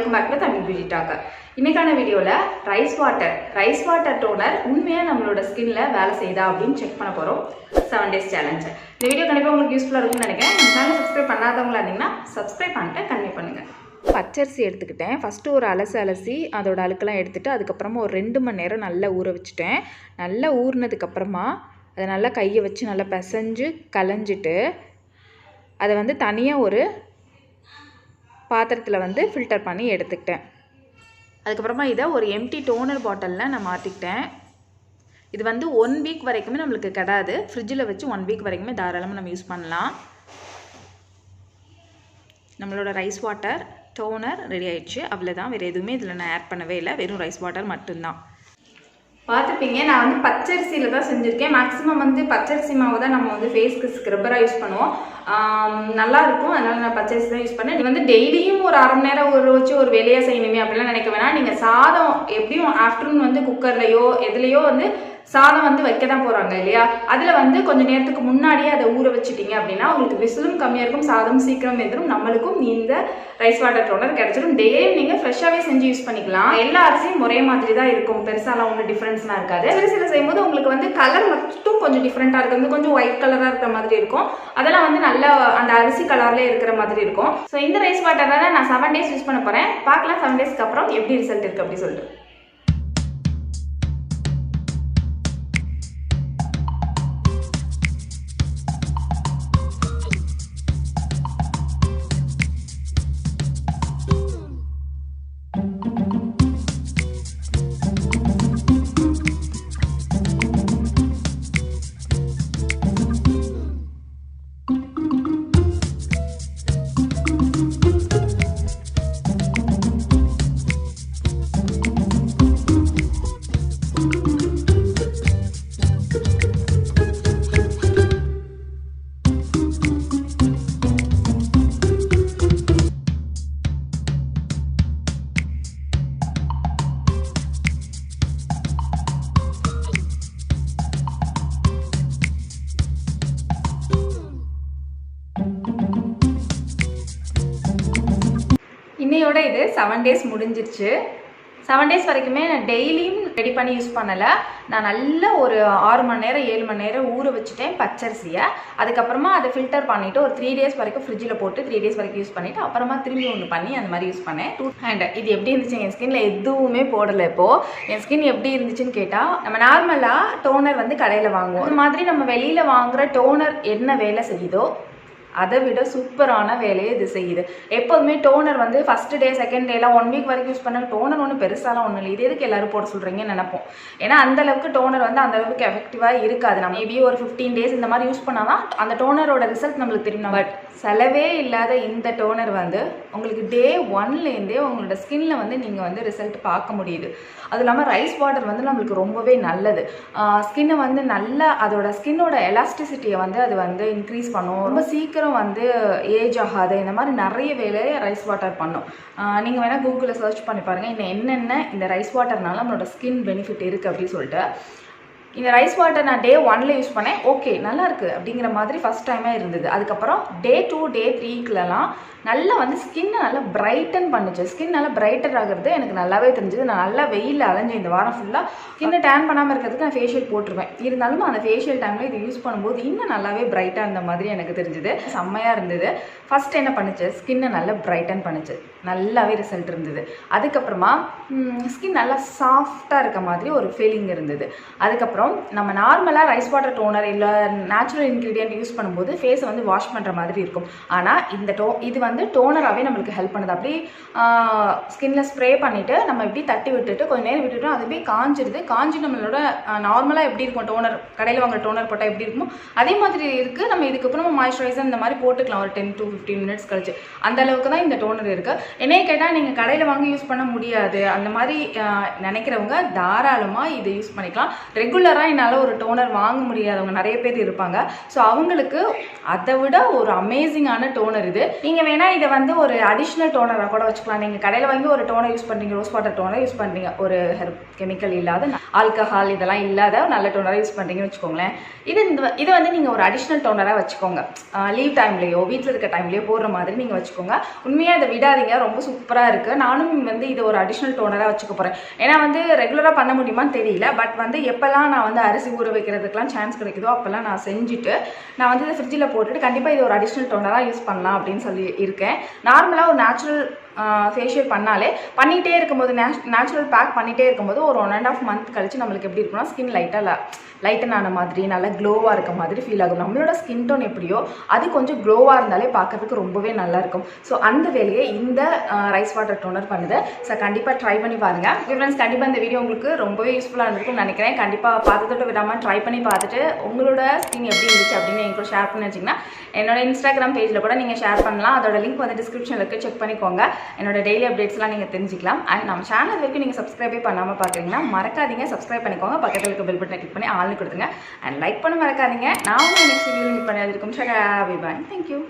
Welcome back to Tamil beauty talk. இன்னைக்கான வீடியோவில் rice water toner உண்மையாக நம்மளோட ஸ்கின்ல வேலை செய்யுதா அப்படின்னு செக் பண்ண போகிறோம். 7 days சேலஞ்ச். இந்த வீடியோ கண்டிப்பாக உங்களுக்கு யூஸ்ஃபுல்லாக இருக்கும்னு நினைக்கிறேன். நம்ம சேனல் சப்ஸ்கிரைப் பண்ணாதவங்களா இருந்தீங்கன்னா சப்ஸ்கிரைப் பண்ணிட்டு கண்டிப்பாக பண்ணுங்கள். பச்சரிசி எடுத்துக்கிட்டேன். ஃபஸ்ட்டு ஒரு அலசி அதோட அழுக்கெல்லாம் எடுத்துகிட்டு அதுக்கப்புறமா ஒரு 2 மணி நேரம் நல்லா ஊற வச்சுட்டேன். நல்லா ஊறினதுக்கப்புறமா அதை நல்லா கையை வச்சு நல்லா பிசைஞ்சு களைஞ்சிட்டு அதை தனியாக ஒரு பாத்திரத்தில் ஃபில்டர் பண்ணி எடுத்துக்கிட்டேன். அதுக்கப்புறமா இதை ஒரு எம்டி டோனர் பாட்டிலில் நான் மாற்றிக்கிட்டேன். இது 1 வீக் வரைக்குமே நம்மளுக்கு கிடாது. ஃப்ரிட்ஜில் வச்சு 1 வீக் வரைக்குமே தாராளமாக நம்ம யூஸ் பண்ணலாம். நம்மளோட ரைஸ் வாட்டர் டோனர் ரெடி ஆயிடுச்சு. அவ்வளோதான், வேறு எதுவுமே இதில் நான் ஆட் பண்ணவே இல்லை. வெறும் ரைஸ் வாட்டர் மட்டும்தான். பார்த்துப்பீங்க, நான் பச்சரிசியில் தான் செஞ்சுருக்கேன். மேக்ஸிமம் பச்சரிசி மாவு தான் நம்ம ஃபேஸ்க்கு ஸ்க்ரப்பராக யூஸ் பண்ணுவோம். நல்லாயிருக்கும். அதனால் நான் பச்சரிசி தான் யூஸ் பண்ணேன். இது டெய்லியும் ஒரு 1/2 மணி நேரம் ஊற வச்சு ஒரு வேலையாக செய்யணுமே அப்படிலாம் நினைக்க வேணாம். நீங்கள் சாதம் எப்படியும் ஆஃப்டர்நூன் குக்கர்லையோ எதுலேயோ சாதம் வைக்க தான் போகிறாங்க இல்லையா, அதில் கொஞ்சம் நேரத்துக்கு முன்னாடியே அதை ஊற வச்சுட்டீங்க அப்படின்னா உங்களுக்கு விசிலும் கம்மியாக இருக்கும், சாதம் சீக்கிரம் எதிரும், நம்மளுக்கும் இந்த ரைஸ் வாட்டர் டோனர் கிடைச்சிடும். டெய்லியும் நீங்கள் ஃப்ரெஷ்ஷாகவே செஞ்சு யூஸ் பண்ணிக்கலாம். எல்லா அரிசியும் ஒரே மாதிரி தான் இருக்கும், பெருசாலாம் ஒன்றும் டிஃப்ரென்ஸ்லாம் இருக்காது. அரிசியில் செய்யும்போது உங்களுக்கு கலர் மட்டும் கொஞ்சம் டிஃப்ரெண்ட்டாக இருக்குது. கொஞ்சம் ஒயிட் கலராக இருக்கிற மாதிரி இருக்கும். அதெல்லாம் நல்லா அந்த அரிசி கலர்லேயே இருக்கிற மாதிரி இருக்கும். ஸோ இந்த ரைஸ் வாட்டரை தான் நான் 7 days யூஸ் பண்ண போகிறேன். பார்க்கலாம் 7 daysக்கு அப்புறம் எப்படி ரிசல்ட் இருக்குது அப்படி சொல்லிட்டு. இன்னையோட இது 7 days முடிஞ்சிருச்சு. 7 days வரைக்குமே நான் டெய்லியும் ரெடி பண்ணி யூஸ் பண்ணலை. நான் நல்லா ஒரு 6 மணி நேரம் 7 மணி நேரம் ஊற வச்சுட்டேன் பச்சரிசியை. அதுக்கப்புறமா அதை ஃபில்டர் பண்ணிவிட்டு ஒரு 3 days வரைக்கும் ஃப்ரிட்ஜில் போட்டு 3 days வரைக்கும் யூஸ் பண்ணிவிட்டு அப்புறமா திரும்பி ஒன்று பண்ணி அந்த மாதிரி யூஸ் பண்ணேன். அண்ட் இது எப்படி இருந்துச்சு, என் ஸ்கின்ல எதுவுமே போடலை. இப்போது என் ஸ்கின் எப்படி இருந்துச்சுன்னு கேட்டால், நம்ம நார்மலாக டோனர் கடையில் வாங்குவோம். இந்த மாதிரி நம்ம வெளியில் வாங்குகிற டோனர் என்ன வேலை செய்யுதோ அதை விட சூப்பரான வேலையை இது செய்யுது. எப்போதுமே டோனர் ஃபஸ்ட் டே செகண்ட் டேலாம் 1 வீக் வரைக்கும் யூஸ் பண்ண டோனர் ஒன்றும் பெருசாலாம் ஒன்றும் இல்லை. இது எதுக்கு எல்லாரும் போட சொல்கிறீங்கன்னு நினைப்போம். ஏன்னா அந்தளவுக்கு டோனர் அந்தளவுக்கு எஃபெக்டிவாக இருக்காது. நம்ம மேபி ஒரு 15 days இந்த மாதிரி யூஸ் பண்ணால் தான் அந்த டோனரோட ரிசல்ட் நம்மளுக்கு தெரியும். பட் செலவே இல்லாத இந்த டோனர் உங்களுக்கு டே 1லேருந்தே உங்களோட ஸ்கின்ல நீங்கள் ரிசல்ட் பார்க்க முடியுது. அது இல்லாமல் ரைஸ் வாட்டர் நம்மளுக்கு ரொம்பவே நல்லது. ஸ்கின்னை நல்லா அதோட ஸ்கின்னோட எலாஸ்டிசிட்டியை அது இன்க்ரீஸ் பண்ணும். ரொம்ப சீக்கிரம் ஏஜ் ஆகாது. இந்த மாதிரி நிறைய வேலையை ரைஸ் வாட்டர் பண்ணும். நீங்கள் வேணால் கூகுளில் சர்ச் பண்ணி பாருங்கள் இன்னும் என்னென்ன இந்த ரைஸ் வாட்டர்னால நம்மளோட ஸ்கின் பெனிஃபிட் இருக்குது அப்படின்னு சொல்லிட்டு. இந்த ரைஸ் வாட்டர் நான் டே 1ல் யூஸ் பண்ணேன். ஓகே நல்லா இருக்குது அப்படிங்கிற மாதிரி ஃபஸ்ட் டைமாக இருந்தது. அதுக்கப்புறம் டே 2 டே 3க்குலாம் நல்லா ஸ்கின்னை நல்லா பிரைட்டன் பண்ணுச்சு. ஸ்கின் நல்லா பிரைட்டர் ஆகிறது எனக்கு நல்லாவே தெரிஞ்சுது. நான் நல்லா வெயிலில் அலைஞ்சேன் இந்த வாரம் ஃபுல்லாக. ஸ்கின்னை டேன் பண்ணாமல் இருக்கிறதுக்கு நான் ஃபேஷியல் போட்டுருவேன். இருந்தாலும் அந்த ஃபேஷியல் டைமில் இது யூஸ் பண்ணும்போது இன்னும் நல்லாவே பிரைட்டாக இருந்த மாதிரி எனக்கு தெரிஞ்சுது. செம்மையாக இருந்தது. ஃபஸ்ட் என்ன பண்ணுச்சு, ஸ்கின்னை நல்லா பிரைட்டன் பண்ணுச்சு. நல்லாவே ரிசல்ட் இருந்தது. அதுக்கப்புறமா ஸ்கின் நல்லா சாஃப்டாக இருக்க மாதிரி ஒரு ஃபீலிங் இருந்தது. அதுக்கப்புறம் நம்ம நார்மலாக ரைஸ் வாட்டர் டோனர் இல்லை நேச்சுரல் இன்க்ரீடியன்ட் யூஸ் பண்ணும்போது ஃபேஸை வாஷ் பண்ணுற மாதிரி இருக்கும். ஆனால் இது டோனராகவே நம்மளுக்கு ஹெல்ப் பண்ணுது. அப்படி ஸ்கின்ல ஸ்ப்ரே பண்ணிவிட்டு நம்ம இப்படி தட்டி விட்டுட்டு கொஞ்சம் நேரம் விட்டுட்டோம், அது போய் காஞ்சிடுது. காஞ்சி நம்மளோட நார்மலாக எப்படி இருக்கும் டோனர் கடையில் வாங்குற டோனர் போட்டால் எப்படி இருக்குமோ அதே மாதிரி இருக்குது. நம்ம இதுக்கப்புறம் மாய்ஸ்சரைசர் இந்த மாதிரி போட்டுக்கலாம் ஒரு 10 to 15 minutes கழிச்சு. அந்த அளவுக்கு தான் இந்த டோனர் இருக்குது. என்னையே கேட்டால் நீங்கள் கடையில் வாங்கி யூஸ் பண்ண முடியாது அந்த மாதிரி நினைக்கிறவங்க தாராளமாக இதை யூஸ் பண்ணிக்கலாம். ரெகுலராக ரெகுலராக என்னால் ஒரு டோனர் வாங்க முடியாதவங்க நிறைய பேர் இருப்பாங்க. ஸோ அவங்களுக்கு அதை விட ஒரு அமேசிங்கான டோனர் இது. நீங்கள் வேணால் இதை வந்து ஒரு அடிஷ்னல் டோனராக கூட வச்சுக்கலாம். நீங்கள் கடையில் வாங்கி ஒரு டோனர் யூஸ் பண்ணுறீங்க, ரோஸ் வாட்டர் டோனர் யூஸ் பண்ணுறீங்க, ஒரு கெமிக்கல் இல்லாத ஆல்கஹால் இதெல்லாம் இல்லாத நல்ல டோனராக யூஸ் பண்ணுறீங்கன்னு வச்சுக்கோங்களேன். இது வந்து நீங்கள் ஒரு அடிஷ்னல் டோனராக வச்சுக்கோங்க. லீவ் டைம்லேயோ வீட்டில் இருக்க டைம்லேயோ போடுற மாதிரி நீங்கள் வச்சுக்கோங்க. உண்மையாக அதை விடாதீங்க, ரொம்ப சூப்பராக இருக்குது. நானும் வந்து இது ஒரு அடிஷ்னல் டோனராக வச்சுக்க போகிறேன். ஏன்னா வந்து ரெகுலராக பண்ண முடியுமான்னு தெரியல. பட் வந்து எப்போல்லாம் நான் வந்து அரிசி ஊற வைக்கிறதுக்கெலாம் சான்ஸ் கிடைக்குதோ அப்போல்லாம் நான் செஞ்சுட்டு நான் வந்து இதை ஃப்ரிட்ஜில் போட்டுட்டு கண்டிப்பாக இது ஒரு அடிஷ்னல் டோனராக யூஸ் பண்ணலாம் அப்படின்னு சொல்லி இருக்கேன். நார்மலாக ஒரு நேச்சுரல் ஃபேஷியல் பண்ணாலே பண்ணிகிட்டே இருக்கும்போது நேச்சுரல் பேக் பண்ணிகிட்டே இருக்கும்போது ஒரு 1.5 month கழிச்சு நம்மளுக்கு எப்படி இருக்குன்னா ஸ்கின் லைட்டன் ஆன மாதிரி நல்லா க்ளோவாக இருக்க மாதிரி ஃபீல் ஆகும். நம்மளோட ஸ்கின் டோன் எப்படியோ அது கொஞ்சம் க்ளோவாக இருந்தாலே பார்க்கறதுக்கு ரொம்பவே நல்லாயிருக்கும். ஸோ அந்த வேலையை இந்த ரைஸ் வாட்டர் டோனர் பண்ணுது. ஸோ கண்டிப்பாக ட்ரை பண்ணி பாருங்கள் ஃப்ரெண்ட்ஸ். கண்டிப்பாக இந்த வீடியோ உங்களுக்கு ரொம்பவே யூஸ்ஃபுல்லாக இருந்திருக்கும்னு நினைக்கிறேன். கண்டிப்பாக பார்த்ததோட விடாமல் ட்ரை பண்ணி பார்த்துட்டு உங்களோட ஸ்கின் எப்படி இருந்துச்சு அப்படின்னு என் கூட ஷேர் பண்ணி வச்சிங்கன்னா என்னோட இன்ஸ்டாகிராம் பேஜில் கூட நீங்கள் ஷேர் பண்ணலாம். அதோட லிங்க் வந்து டிஸ்கிரிப்ஷனில் இருக்குது, செக் பண்ணிக்கோங்க. என்னோட டெய்லி அப்டேட்ஸ்லாம் நீங்கள் தெரிஞ்சிக்கலாம். அண்ட் நம்ம சேனல் வரைக்கும் நீங்கள் சப்ஸ்கிரைபே பண்ணாமல் பார்க்குறீங்கன்னா மறக்காதீங்க, சப்ஸ்கிரைப் பண்ணிக்கோங்க. பக்கத்தில் இருக்க பெல் பட்டனை கிளிக் பண்ணி ஆள்னு கொடுத்துங்க. அண்ட் லைக் பண்ண மறக்காதீங்க. நான் நெக்ஸ்ட் வீடியோ மீட் பண்ணி இருக்கும். தேங்க்யூ.